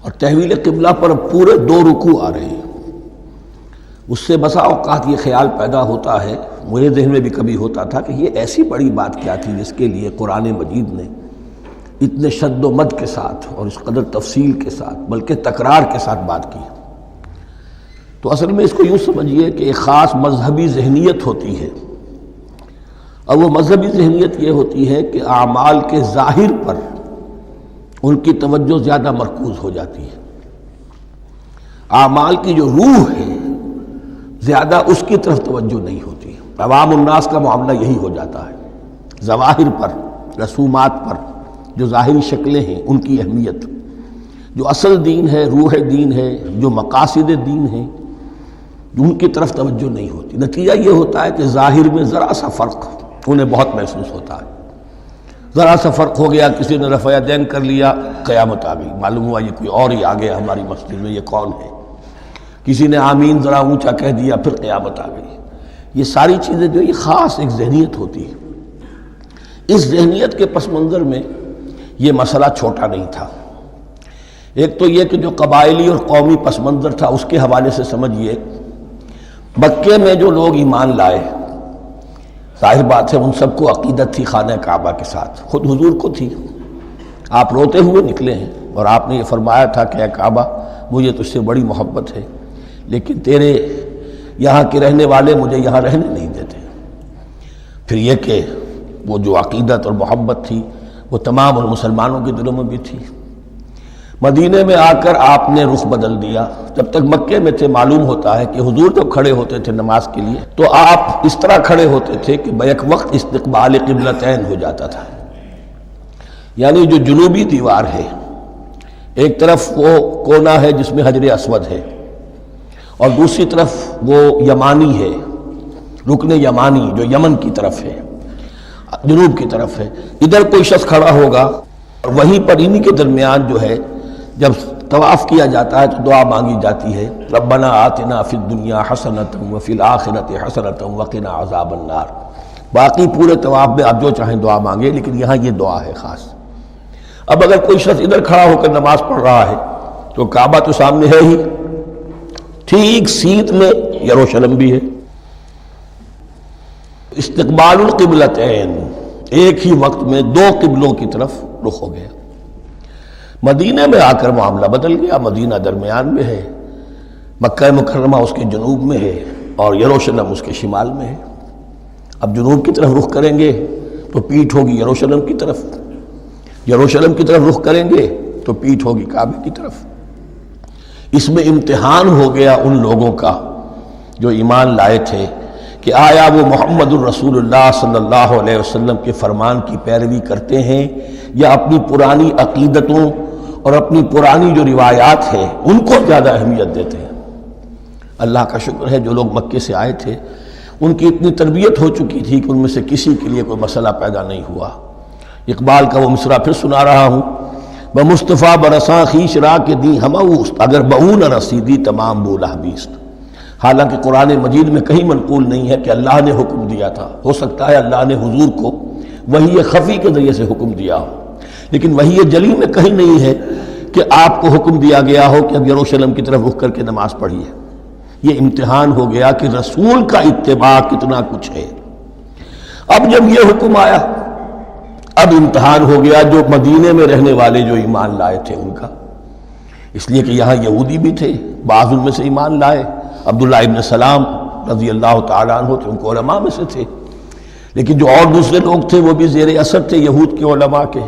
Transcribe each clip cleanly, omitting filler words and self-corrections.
اور تحویل قبلہ پر پورے 2 رکوع آ رہے ہیں۔ اس سے بسا اوقات یہ خیال پیدا ہوتا ہے، میرے ذہن میں بھی کبھی ہوتا تھا کہ یہ ایسی بڑی بات کیا تھی جس کے لیے قرآن مجید نے اتنے شد و مد کے ساتھ اور اس قدر تفصیل کے ساتھ بلکہ تکرار کے ساتھ بات کی۔ تو اصل میں اس کو یوں سمجھیے کہ ایک خاص مذہبی ذہنیت ہوتی ہے، اور وہ مذہبی ذہنیت یہ ہوتی ہے کہ اعمال کے ظاہر پر ان کی توجہ زیادہ مرکوز ہو جاتی ہے، اعمال کی جو روح ہے زیادہ اس کی طرف توجہ نہیں ہوتی۔ عوام الناس کا معاملہ یہی ہو جاتا ہے، ظواہر پر، رسومات پر، جو ظاہری شکلیں ہیں ان کی اہمیت، جو اصل دین ہے، روح دین ہے، جو مقاصد دین ہیں، ان کی طرف توجہ نہیں ہوتی۔ نتیجہ یہ ہوتا ہے کہ ظاہر میں ذرا سا فرق انہیں بہت محسوس ہوتا ہے، ذرا سا فرق ہو گیا، کسی نے رفع دین کر لیا، قیامت آ گئی، معلوم ہوا یہ کوئی اور ہی آ گیا ہماری مسجد میں، یہ کون ہے؟ کسی نے آمین ذرا اونچا کہہ دیا، پھر قیامت آ گئی۔ یہ ساری چیزیں جو یہ خاص ایک ذہنیت ہوتی ہے، اس ذہنیت کے پس منظر میں یہ مسئلہ چھوٹا نہیں تھا۔ ایک تو یہ کہ جو قبائلی اور قومی پس منظر تھا اس کے حوالے سے سمجھیے، مکے میں جو لوگ ایمان لائے، ظاہر بات ہے ان سب کو عقیدت تھی خانہ کعبہ کے ساتھ، خود حضور کو تھی۔ آپ روتے ہوئے نکلے ہیں اور آپ نے یہ فرمایا تھا کہ اے کعبہ مجھے تجھ سے بڑی محبت ہے، لیکن تیرے یہاں کے رہنے والے مجھے یہاں رہنے نہیں دیتے۔ پھر یہ کہ وہ جو عقیدت اور محبت تھی وہ تمام اور مسلمانوں کے دلوں میں بھی تھی۔ مدینے میں آ کر آپ نے رخ بدل دیا۔ جب تک مکے میں تھے معلوم ہوتا ہے کہ حضور جب کھڑے ہوتے تھے نماز کے لیے تو آپ اس طرح کھڑے ہوتے تھے کہ بیک وقت استقبال قبلتین ہو جاتا تھا، یعنی جو جنوبی دیوار ہے ایک طرف وہ کونا ہے جس میں حجر اسود ہے، اور دوسری طرف وہ یمانی ہے، رکن یمانی جو یمن کی طرف ہے، جنوب کی طرف ہے۔ ادھر کوئی شخص کھڑا ہوگا اور وہیں پر انہی کے درمیان جو ہے جب طواف کیا جاتا ہے تو دعا مانگی جاتی ہے، ربنا آتنا فی الدنیا حسنۃ وفی الآخرۃ حسنۃ وقنا عذاب النار۔ باقی پورے طواف میں آپ جو چاہیں دعا مانگے، لیکن یہاں یہ دعا ہے خاص۔ اب اگر کوئی شخص ادھر کھڑا ہو کر نماز پڑھ رہا ہے تو کعبہ تو سامنے ہے ہی، ٹھیک سیدھ میں یروشلم بھی ہے۔ استقبال القبلتین، ایک ہی وقت میں 2 قبلوں کی طرف رخ ہو گیا۔ مدینہ میں آ کر معاملہ بدل گیا، مدینہ درمیان میں ہے، مکہ مکرمہ اس کے جنوب میں ہے اور یروشلم اس کے شمال میں ہے۔ اب جنوب کی طرف رخ کریں گے تو پیٹھ ہوگی یروشلم کی طرف، یروشلم کی طرف رخ کریں گے تو پیٹھ ہوگی کعبے کی طرف۔ اس میں امتحان ہو گیا ان لوگوں کا جو ایمان لائے تھے کہ آیا وہ محمد الرسول اللہ صلی اللہ علیہ وسلم کے فرمان کی پیروی کرتے ہیں یا اپنی پرانی عقیدتوں اور اپنی پرانی جو روایات ہیں ان کو زیادہ اہمیت دیتے ہیں۔ اللہ کا شکر ہے جو لوگ مکے سے آئے تھے ان کی اتنی تربیت ہو چکی تھی کہ ان میں سے کسی کے لیے کوئی مسئلہ پیدا نہیں ہوا۔ اقبال کا وہ مصرع پھر سنا رہا ہوں، بمصطفیٰ برساں خیش را کے دی ہموست، اگر بہو نہ رسیدی تمام بولا بیست۔ حالانکہ قرآن مجید میں کہیں منقول نہیں ہے کہ اللہ نے حکم دیا تھا، ہو سکتا ہے اللہ نے حضور کو وحی خفی کے ذریعے سے حکم دیا ہو، لیکن وحی جلی میں کہیں نہیں ہے کہ آپ کو حکم دیا گیا ہو کہ اب یروشلم کی طرف رخ کر کے نماز پڑھیے۔ یہ امتحان ہو گیا کہ رسول کا اتباع کتنا کچھ ہے۔ اب جب یہ حکم آیا اب امتحان ہو گیا جو مدینے میں رہنے والے جو ایمان لائے تھے ان کا، اس لیے کہ یہاں یہودی بھی تھے، بعض ان میں سے ایمان لائے، عبداللہ ابن سلام رضی اللہ تعالیٰ عنہ تھے، ان کو علماء میں سے تھے، لیکن جو اور دوسرے لوگ تھے وہ بھی زیر اثر تھے یہود کے علماء کے،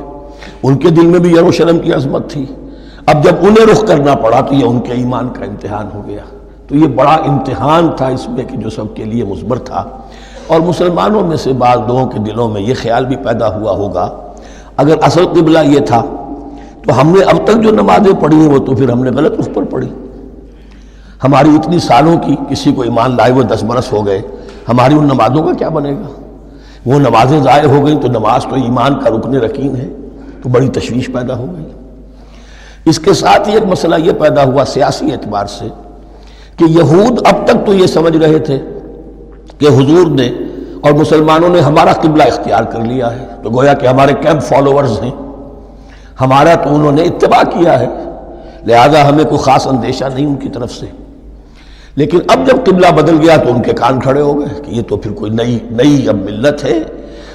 ان کے دل میں بھی یروشلم کی عظمت تھی۔ اب جب انہیں رخ کرنا پڑا تو یہ ان کے ایمان کا امتحان ہو گیا۔ تو یہ بڑا امتحان تھا اس میں کہ جو سب کے لیے مثبر تھا، اور مسلمانوں میں سے بعض لوگوں کے دلوں میں یہ خیال بھی پیدا ہوا ہوگا اگر اصل قبلہ یہ تھا تو ہم نے اب تک جو نمازیں پڑھی ہیں وہ تو پھر ہم نے غلط اس پر پڑھی، ہماری اتنی سالوں کی، کسی کو ایمان لائے وہ 10 برس ہو گئے، ہماری ان نمازوں کا کیا بنے گا؟ وہ نمازیں ضائع ہو گئیں تو نماز تو ایمان کا رکن رکین ہے، تو بڑی تشویش پیدا ہو گئی۔ اس کے ساتھ ہی ایک مسئلہ یہ پیدا ہوا سیاسی اعتبار سے کہ یہود اب تک تو یہ سمجھ رہے تھے کہ حضور نے اور مسلمانوں نے ہمارا قبلہ اختیار کر لیا ہے، تو گویا کہ ہمارے کیمپ فالوورز ہیں، ہمارا تو انہوں نے اتباع کیا ہے، لہذا ہمیں کوئی خاص اندیشہ نہیں ان کی طرف سے۔ لیکن اب جب قبلہ بدل گیا تو ان کے کان کھڑے ہو گئے کہ یہ تو پھر کوئی نئی اب ملت ہے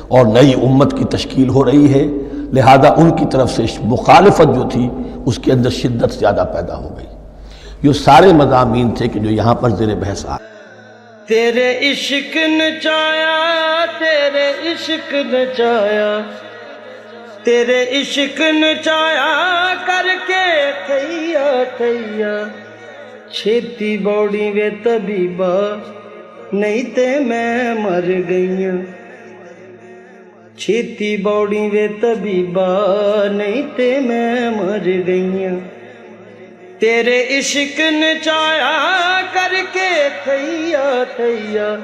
اور نئی امت کی تشکیل ہو رہی ہے، لہذا ان کی طرف سے مخالفت جو تھی اس کے اندر شدت زیادہ پیدا ہو گئی۔ یہ سارے مضامین تھے کہ جو یہاں پر زیر بحث آئے۔ تیرے عشق نچایا، تیرے عشق نچایا، تیرے عشق نچایا کر کے تھیا تھیا، چھیتی بوڑی وے طبیبا نہیں تے میں مر گئیاں، چھیتی بوڑی وے طبیبا نہیں تے میں مر گئیاں، تیرے عشق نچایا کر کے تھیا تھیا،